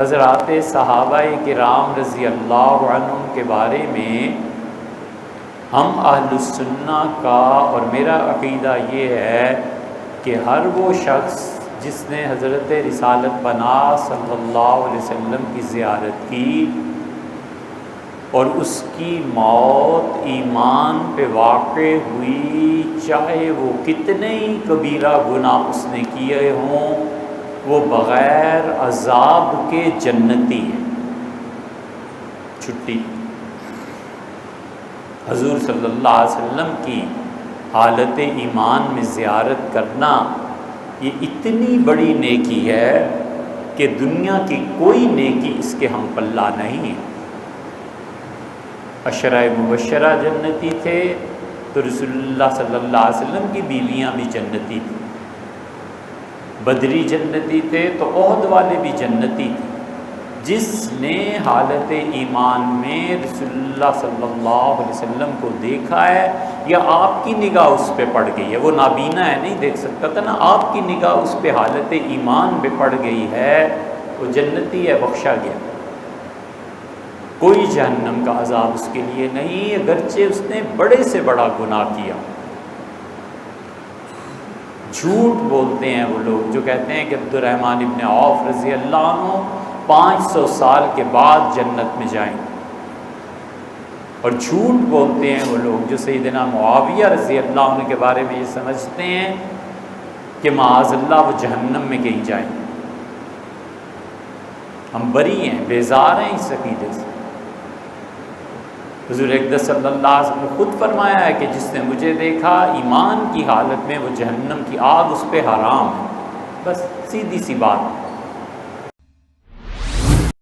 حضرات صحابہ کرام رضی اللہ عنہم کے بارے میں ہم اہل السنہ کا اور میرا عقیدہ یہ ہے کہ ہر وہ شخص جس نے حضرت رسالت پناہ صلی اللہ علیہ وسلم کی زیارت کی اور اس کی موت ایمان پہ واقع ہوئی، چاہے وہ کتنے ہی کبیرہ گناہ اس نے کیے ہوں، وہ بغیر عذاب کے جنتی ہے۔ چھٹی حضور صلی اللہ علیہ وسلم کی حالت ایمان میں زیارت کرنا یہ اتنی بڑی نیکی ہے کہ دنیا کی کوئی نیکی اس کے ہم پلہ نہیں ہے۔ عشرہ مبشرہ جنتی تھے تو رسول اللہ صلی اللہ علیہ وسلم کی بیویاں بھی جنتی تھیں، بدری جنتی تھے تو احد والے بھی جنتی تھے۔ جس نے حالت ایمان میں رسول اللہ صلی اللہ علیہ وسلم کو دیکھا ہے یا آپ کی نگاہ اس پہ پڑ گئی ہے، وہ نابینا ہے، نہیں دیکھ سکتا تھا نا، آپ کی نگاہ اس پہ حالت ایمان پہ پڑ گئی ہے، وہ جنتی ہے، بخشا گیا، کوئی جہنم کا عذاب اس کے لیے نہیں، اگرچہ اس نے بڑے سے بڑا گناہ کیا۔ جھوٹ بولتے ہیں وہ لوگ جو کہتے ہیں کہ عبد الرحمن ابن عوف رضی اللہ عنہ 500 سال کے بعد جنت میں جائیں گے، اور جھوٹ بولتے ہیں وہ لوگ جو سیدنا معاویہ رضی اللہ عنہ کے بارے میں یہ سمجھتے ہیں کہ معاذ اللہ وہ جہنم میں کہیں جائیں گے۔ ہم بری ہیں، بیزار ہیں اس عقیدے سے۔ حضور اقدس صلی اللہ علیہ وسلم نے خود فرمایا ہے کہ جس نے مجھے دیکھا ایمان کی حالت میں، وہ جہنم کی آگ اس پہ حرام ہے۔ بس سیدھی سی بات۔